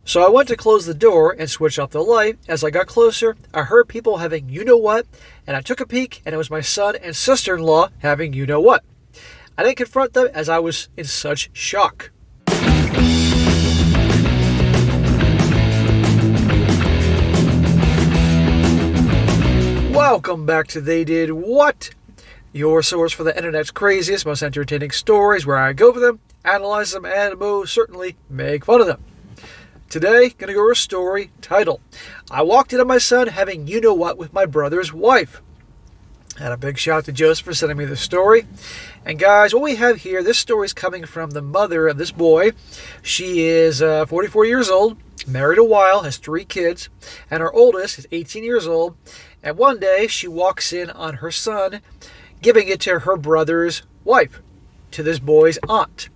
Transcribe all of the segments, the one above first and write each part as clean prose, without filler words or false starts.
So I went to close the door and switch off the light. As I got closer, I heard people having you-know-what, and I took a peek, and it was my son and sister-in-law having you-know-what. I didn't confront them as I was in such shock. Welcome back to They Did What? Your source for the internet's craziest, most entertaining stories, where I go over them, analyze them, and most certainly make fun of them. Today, gonna go over a story titled, I Walked In on My Son Having You-Know-What with My Brother's Wife. And a big shout out to Joseph for sending me this story. And guys, what we have here, this story is coming from the mother of this boy. She is 44 years old, married a while, has 3 kids, and her oldest is 18 years old. And one day, she walks in on her son, giving it to her brother's wife, to this boy's aunt.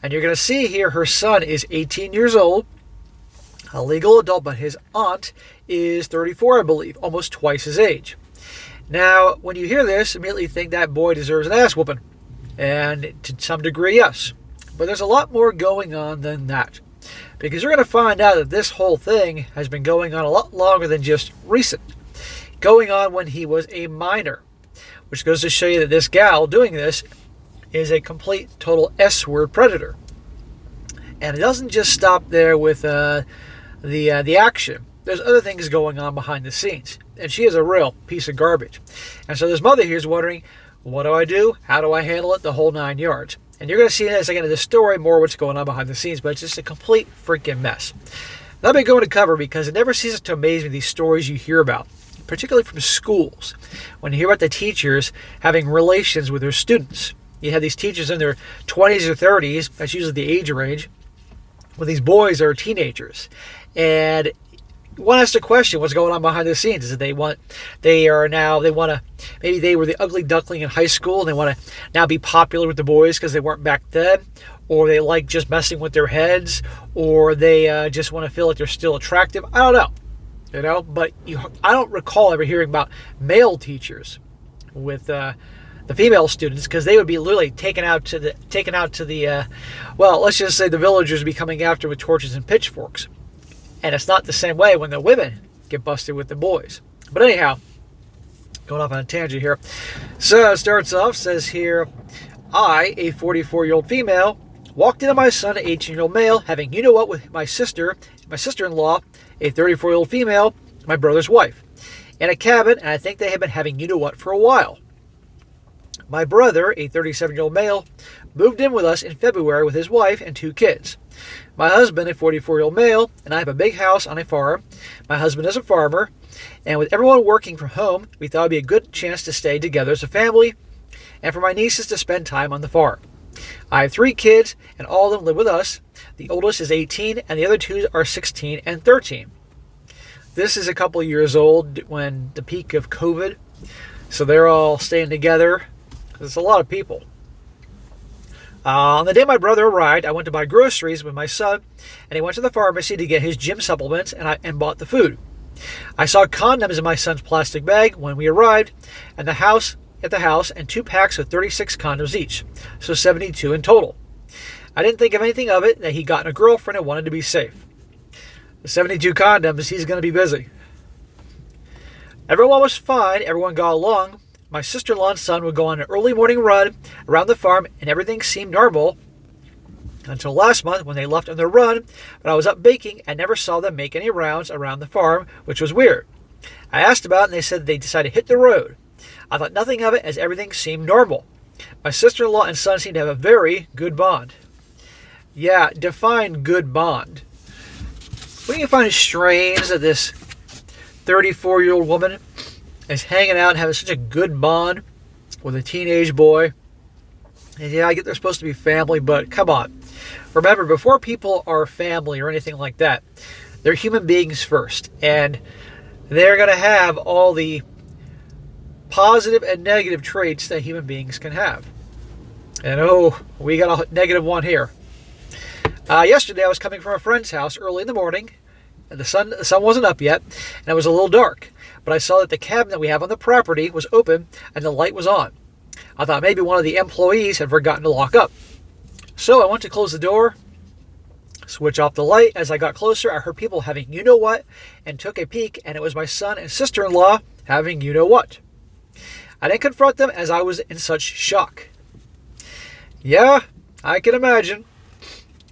And you're going to see here, her son is 18 years old, a legal adult, but his aunt is 34, I believe, almost twice his age. Now, when you hear this, immediately think that boy deserves an ass whooping. And to some degree, yes. But there's a lot more going on than that. Because you're going to find out that this whole thing has been going on a lot longer than just recent. Going on when he was a minor. Which goes to show you that this gal doing this is a complete, total S-word predator. And it doesn't just stop there with the action. There's other things going on behind the scenes. And she is a real piece of garbage. And so this mother here is wondering, what do I do? How do I handle it? The whole 9 yards. And you're going to see as I get into this story more what's going on behind the scenes, but it's just a complete freaking mess. Let me go into cover because it never ceases to amaze me, these stories you hear about, particularly from schools. When you hear about the teachers having relations with their students. You have these teachers in their 20s or 30s, that's usually the age range, when these boys are teenagers. And one has to question what's going on behind the scenes. Is that maybe they were the ugly duckling in high school and they want to now be popular with the boys because they weren't back then, or they like just messing with their heads, or they just want to feel like they're still attractive. I don't know, but I don't recall ever hearing about male teachers with the female students, because they would be literally taken out to the let's just say the villagers would be coming after with torches and pitchforks. And it's not the same way when the women get busted with the boys. But anyhow, going off on a tangent here. So it starts off, says here, I, a 44-year-old female, walked in on my son, an 18-year-old male, having you-know-what with my sister-in-law, a 34-year-old female, my brother's wife, in a cabin, and I think they had been having you-know-what for a while. My brother, a 37-year-old male, moved in with us in February with his wife and 2 kids. My husband, a 44-year-old male, and I have a big house on a farm. My husband is a farmer, and with everyone working from home, we thought it would be a good chance to stay together as a family, and for my nieces to spend time on the farm. I have 3 kids, and all of them live with us. The oldest is 18, and the other 2 are 16 and 13. This is a couple of years old when the peak of COVID, so they're all staying together. There's a lot of people. On the day my brother arrived, I went to buy groceries with my son, and he went to the pharmacy to get his gym supplements and bought the food. I saw condoms in my son's plastic bag when we arrived at the house, and 2 packs of 36 condoms each, so 72 in total. I didn't think of anything of it, that he'd gotten a girlfriend and wanted to be safe. The 72 condoms, he's going to be busy. Everyone was fine, everyone got along. My sister-in-law and son would go on an early morning run around the farm, and everything seemed normal until last month when they left on their run, but I was up baking and never saw them make any rounds around the farm, which was weird. I asked about it, and they said they decided to hit the road. I thought nothing of it as everything seemed normal. My sister-in-law and son seemed to have a very good bond. Yeah, define good bond. What do you find strange that this 34-year-old woman is hanging out and having such a good bond with a teenage boy? And yeah, I get they're supposed to be family, but come on. Remember, before people are family or anything like that, they're human beings first. And they're going to have all the positive and negative traits that human beings can have. And we got a negative one here. Yesterday I was coming from a friend's house early in the morning. And the sun wasn't up yet, and it was a little dark. But I saw that the cabin that we have on the property was open, and the light was on. I thought maybe one of the employees had forgotten to lock up. So I went to close the door, Switch off the light. As I got closer, I heard people having you know what and took a peek, and it was my son and sister-in-law having you know what. I didn't confront them as I was in such shock. Yeah, I can imagine.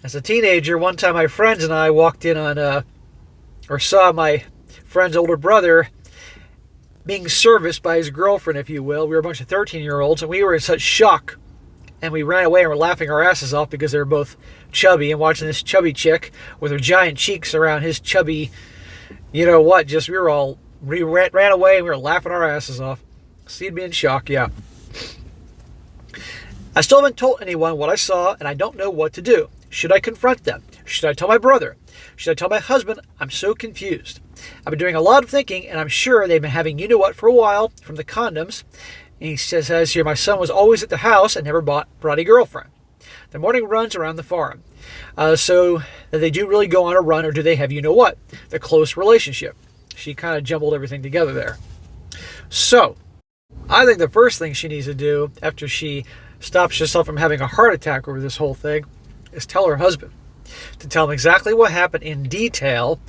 As a teenager, one time my friends and I walked in on, or saw my friend's older brother being serviced by his girlfriend, if you will. We were a bunch of 13-year-olds, and we were in such shock. And we ran away and were laughing our asses off because they were both chubby, and watching this chubby chick with her giant cheeks around his chubby, you know what, we ran away and we were laughing our asses off. So he'd be in shock, yeah. I still haven't told anyone what I saw, and I don't know what to do. Should I confront them? Should I tell my brother? Should I tell my husband? I'm so confused. I've been doing a lot of thinking, and I'm sure they've been having you know what for a while from the condoms. And he says here, my son was always at the house and never brought a girlfriend. The morning runs around the farm. So do they do really go on a run, or do they have you know what? The close relationship. She kind of jumbled everything together there. So I think the first thing she needs to do after she stops herself from having a heart attack over this whole thing is tell her husband, to tell him exactly what happened in detail,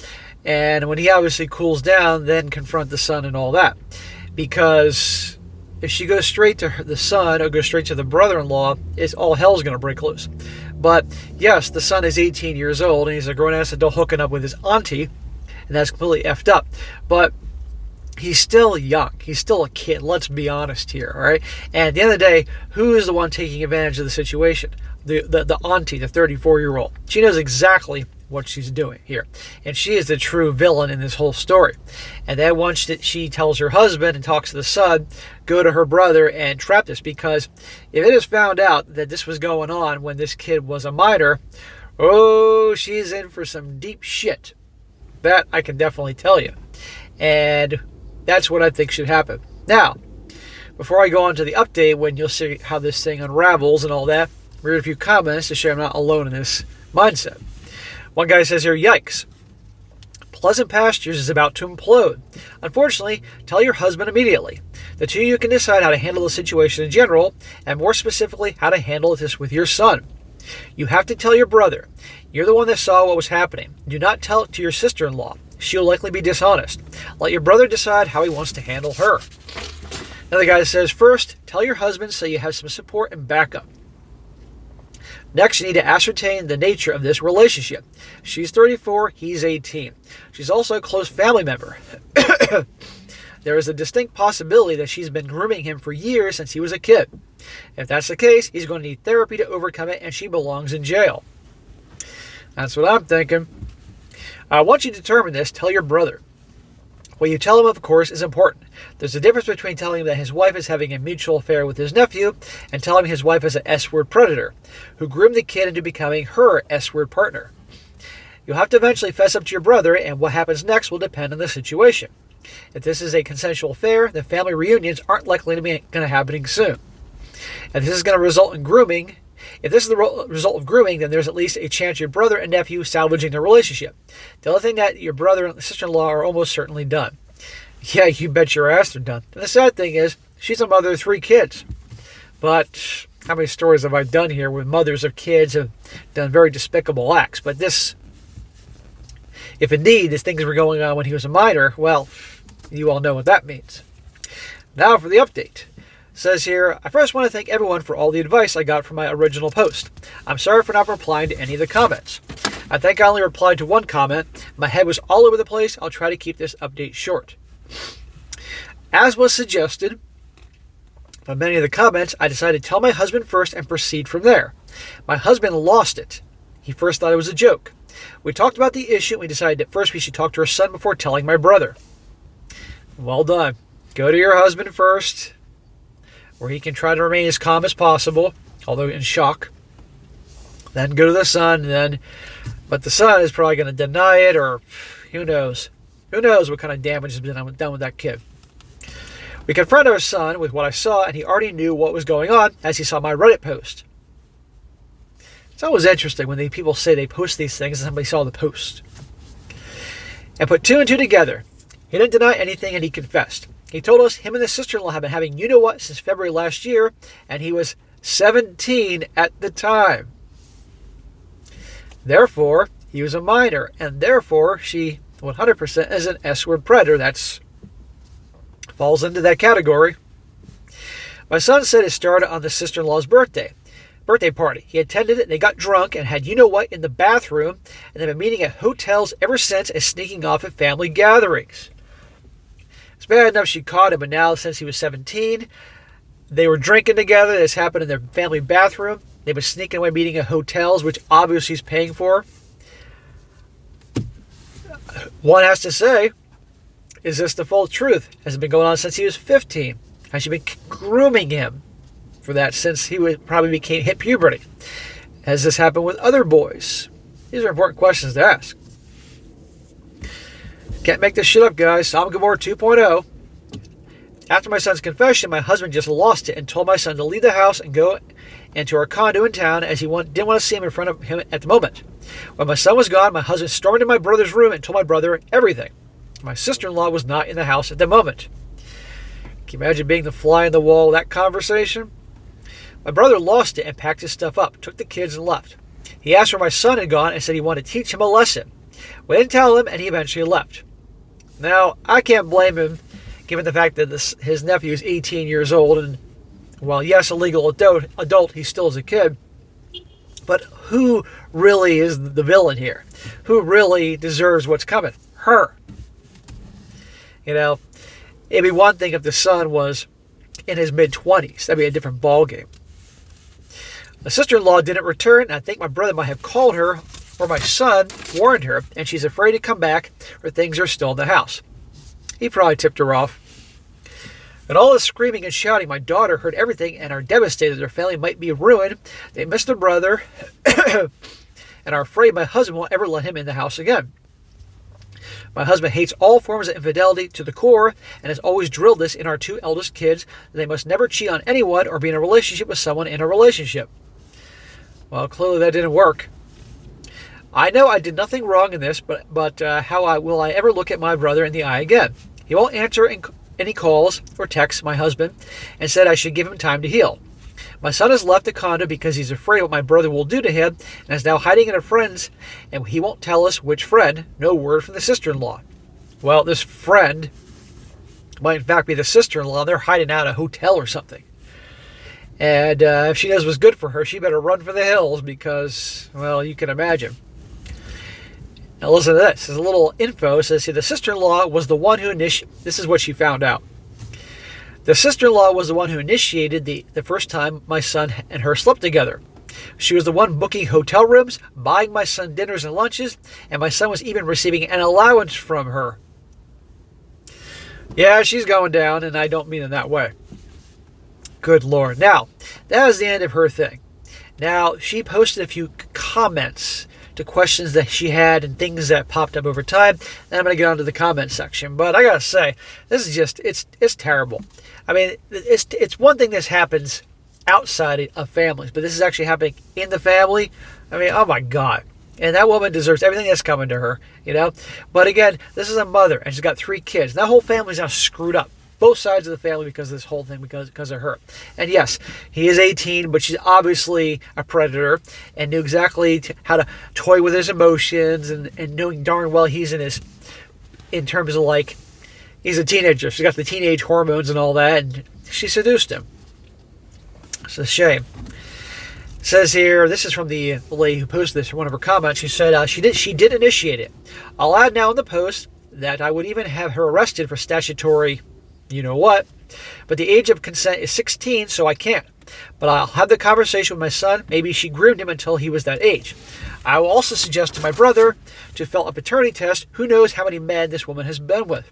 and when he obviously cools down, then confront the son and all that. Because if she goes straight to the son or goes straight to the brother-in-law, all hell's going to break loose. But yes, the son is 18 years old, and he's a grown-ass adult hooking up with his auntie, and that's completely effed up. But he's still young. He's still a kid. Let's be honest here, all right? And at the end of the day, who is the one taking advantage of the situation? The auntie, the 34-year-old. She knows exactly what she's doing here. And she is the true villain in this whole story. And then once she tells her husband and talks to the son, go to her brother and trap this. Because if it is found out that this was going on when this kid was a minor, oh, she's in for some deep shit. That I can definitely tell you. And that's what I think should happen. Now, before I go on to the update, when you'll see how this thing unravels and all that, read a few comments to show I'm not alone in this mindset. One guy says here, yikes. Pleasant Pastures is about to implode. Unfortunately, tell your husband immediately. The two of you can decide how to handle the situation in general, and more specifically, how to handle this with your son. You have to tell your brother. You're the one that saw what was happening. Do not tell it to your sister-in-law. She'll likely be dishonest. Let your brother decide how he wants to handle her. Another guy says, first, tell your husband so you have some support and backup. Next, you need to ascertain the nature of this relationship. She's 34, he's 18. She's also a close family member. There is a distinct possibility that she's been grooming him for years since he was a kid. If that's the case, he's going to need therapy to overcome it, and she belongs in jail. That's what I'm thinking. Once you determine this, tell your brother. What you tell him, of course, is important. There's a difference between telling him that his wife is having a mutual affair with his nephew and telling him his wife is an S-word predator who groomed the kid into becoming her S-word partner. You'll have to eventually fess up to your brother, and what happens next will depend on the situation. If this is a consensual affair, then family reunions aren't likely to be happening soon. If this is going to result in grooming, if this is the result of grooming, then there's at least a chance your brother and nephew salvaging their relationship. The other thing that your brother and sister-in-law are almost certainly done. Yeah, you bet your ass they're done. And the sad thing is, she's a mother of 3 kids. But how many stories have I done here where mothers of kids have done very despicable acts? But this, if indeed these things were going on when he was a minor, well, you all know what that means. Now for the update. It says here, I first want to thank everyone for all the advice I got from my original post. I'm sorry for not replying to any of the comments. I think I only replied to one comment. My head was all over the place. I'll try to keep this update short. As was suggested by many of the comments, I decided to tell my husband first and proceed from there. My husband lost it. He first thought it was a joke. We talked about the issue and we decided that first we should talk to our son before telling my brother. Well done. Go to your husband first, where he can try to remain as calm as possible, although in shock. Then go to the son, but the son is probably going to deny it, or who knows. Who knows what kind of damage has been done with that kid. We confronted our son with what I saw, and he already knew what was going on as he saw my Reddit post. It's always interesting when people say they post these things and somebody saw the post. And put 2 and 2 together. He didn't deny anything, and he confessed. He told us him and his sister-in-law have been having you-know-what since February last year, and he was 17 at the time. Therefore, he was a minor, and therefore she 100% is an S-word predator. That's falls into that category. My son said it started on the sister-in-law's birthday party. He attended it, they got drunk, and had you-know-what in the bathroom, and they've been meeting at hotels ever since and sneaking off at family gatherings. It's bad enough she caught him, but now since he was 17, they were drinking together. This happened in their family bathroom. They've been sneaking away, meeting at hotels, which obviously he's paying for. One has to say, is this the full truth? Has it been going on since he was 15? Has she been grooming him for that since he probably hit puberty? Has this happened with other boys? These are important questions to ask. Can't make this shit up, guys. Sodom and Gomorrah 2.0. After my son's confession, my husband just lost it and told my son to leave the house and go into our condo in town, as he didn't want to see him in front of him at the moment. When my son was gone, my husband stormed into my brother's room and told my brother everything. My sister-in-law was not in the house at the moment. Can you imagine being the fly on the wall of that conversation? My brother lost it and packed his stuff up, took the kids and left. He asked where my son had gone and said he wanted to teach him a lesson. We didn't tell him, and he eventually left. Now, I can't blame him, given the fact that his nephew is 18 years old, and while yes, a legal adult, he still is a kid. But who really is the villain here? Who really deserves what's coming? Her. It'd be one thing if the son was in his mid-20s. That'd be a different ballgame. The sister-in-law didn't return, and I think my brother might have called her, or my son warned her, and she's afraid to come back, or things are still in the house. He probably tipped her off. And all the screaming and shouting, my daughter heard everything and are devastated their family might be ruined. They miss their brother and are afraid my husband won't ever let him in the house again. My husband hates all forms of infidelity to the core and has always drilled this in our two eldest kids, that they must never cheat on anyone or be in a relationship with someone in a relationship. Well, clearly that didn't work. I know I did nothing wrong in this, but how will I ever look at my brother in the eye again? He won't answer any calls or texts my husband and said I should give him time to heal. My son has left the condo because he's afraid what my brother will do to him and is now hiding in a friend's, and he won't tell us which friend. No word from the sister-in-law. Well, this friend might in fact be the sister-in-law. They're hiding out at a hotel or something. And if she knows what's good for her, she better run for the hills because, well, you can imagine. Now listen to this. There's a little info. It says here, the sister-in-law was the one who this is what she found out. The sister-in-law was the one who initiated the first time my son and her slept together. She was the one booking hotel rooms, buying my son dinners and lunches, and my son was even receiving an allowance from her. Yeah, she's going down, and I don't mean in that way. Good Lord. Now, that was the end of her thing. Now, she posted a few comments to questions that she had and things that popped up over time. And I'm going to get onto the comment section. But I got to say, this is just, it's terrible. I mean, it's one thing this happens outside of families, but this is actually happening in the family. I mean, oh my God. And that woman deserves everything that's coming to her, But again, this is a mother, and she's got 3 kids. That whole family's now screwed up. Both sides of the family because of this whole thing, because of her. And yes, he is 18, but she's obviously a predator and knew exactly how to toy with his emotions and knowing darn well he's in terms of like, he's a teenager. She's got the teenage hormones and all that, and she seduced him. It's a shame. It says here, this is from the lady who posted this in one of her comments. She said she did initiate it. I'll add now in the post that I would even have her arrested for statutory you-know-what, but the age of consent is 16, so I can't. But I'll have the conversation with my son. Maybe she groomed him until he was that age. I will also suggest to my brother to fill a paternity test. Who knows how many men this woman has been with?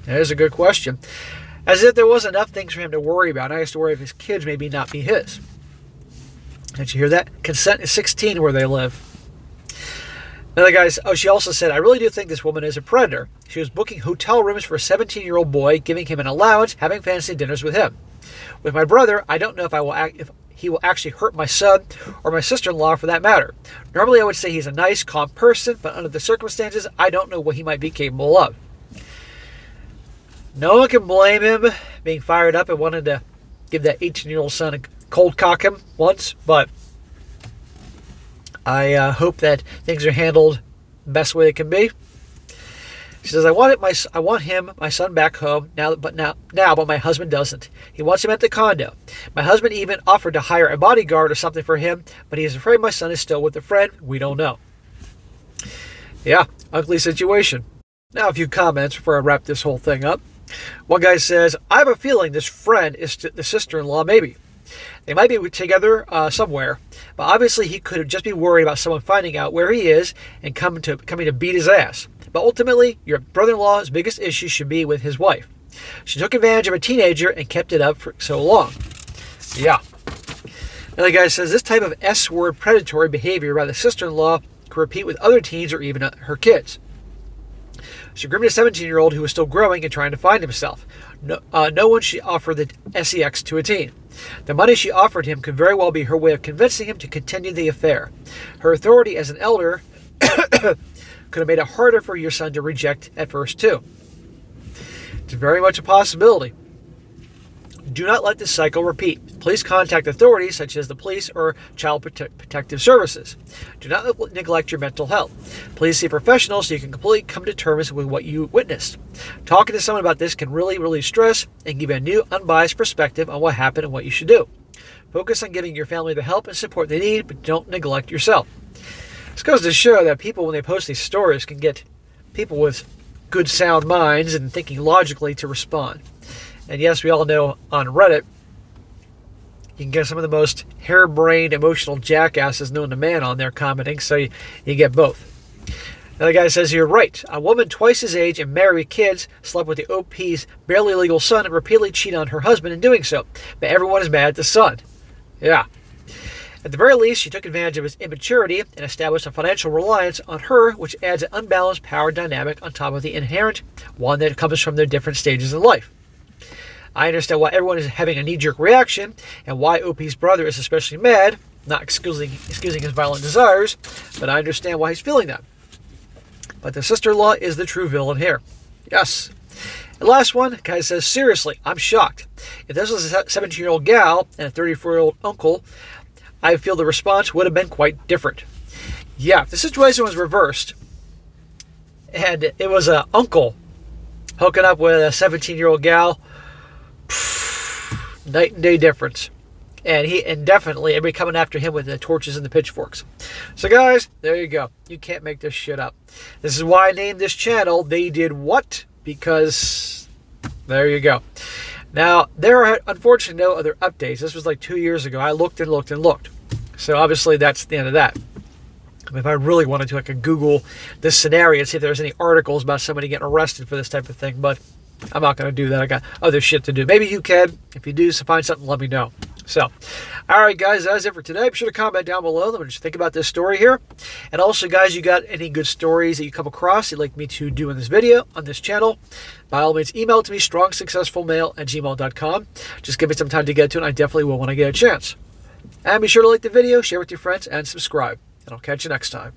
That is a good question. As if there wasn't enough things for him to worry about. I has to worry if his kids maybe not be his. Did you hear that? Consent is 16 where they live. Now, guys, she also said, I really do think this woman is a predator. She was booking hotel rooms for a 17-year-old boy, giving him an allowance, having fancy dinners with him. With my brother, I don't know if he will actually hurt my son or my sister-in-law for that matter. Normally, I would say he's a nice, calm person, but under the circumstances, I don't know what he might be capable of. No one can blame him being fired up and wanting to give that 18-year-old son a cold cock him once, but I hope that things are handled the best way they can be. She says, I want my son back home but my husband doesn't. He wants him at the condo. My husband even offered to hire a bodyguard or something for him, but he is afraid my son is still with a friend. We don't know. Yeah, ugly situation. Now a few comments before I wrap this whole thing up. One guy says, I have a feeling this friend is the sister-in-law, maybe. They might be together somewhere, but obviously he could just be worried about someone finding out where he is and coming to beat his ass. But ultimately, your brother-in-law's biggest issue should be with his wife. She took advantage of a teenager and kept it up for so long. Yeah. Another guy says, this type of S-word predatory behavior by the sister-in-law could repeat with other teens or even her kids. She groomed a 17-year-old who was still growing and trying to find himself. No one should offer the sex to a teen. The money she offered him could very well be her way of convincing him to continue the affair. Her authority as an elder could have made it harder for your son to reject at first, too. It's very much a possibility. Do not let this cycle repeat. Please contact authorities such as the police or Child Protective Services. Do not neglect your mental health. Please see professionals so you can completely come to terms with what you witnessed. Talking to someone about this can really relieve stress and give you a new, unbiased perspective on what happened and what you should do. Focus on giving your family the help and support they need, but don't neglect yourself. This goes to show that people, when they post these stories, can get people with good, sound minds and thinking logically to respond. And yes, we all know on Reddit, you can get some of the most harebrained, emotional jackasses known to man on there commenting, so you get both. Another guy says, you're right. A woman twice his age and married with kids slept with the OP's barely legal son and repeatedly cheated on her husband in doing so. But everyone is mad at the son. Yeah. At the very least, she took advantage of his immaturity and established a financial reliance on her, which adds an unbalanced power dynamic on top of the inherent one that comes from their different stages in life. I understand why everyone is having a knee-jerk reaction and why OP's brother is especially mad, not excusing his violent desires, but I understand why he's feeling that. But the sister-in-law is the true villain here. Yes. The last one, the guy says, seriously, I'm shocked. If this was a 17-year-old gal and a 34-year-old uncle, I feel the response would have been quite different. Yeah, if the situation was reversed and it was an uncle hooking up with a 17-year-old gal, night and day difference. And definitely everybody coming after him with the torches and the pitchforks. So guys, there you go. You can't make this shit up. This is why I named this channel They Did What? Because there you go. Now, there are unfortunately no other updates. This was like 2 years ago. I looked and looked and looked. So obviously that's the end of that. If I really wanted to, I could Google this scenario and see if there's any articles about somebody getting arrested for this type of thing. But I'm not going to do that. I got other shit to do. Maybe you can. If you do, so find something, let me know. So, all right, guys, that's it for today. Be sure to comment down below. Let me just think about this story here. And also, guys, you got any good stories that you come across you'd like me to do in this video, on this channel, by all means, email it to me, strongsuccessfulmale@gmail.com. Just give me some time to get to it, and I definitely will when I get a chance. And be sure to like the video, share with your friends, and subscribe. And I'll catch you next time.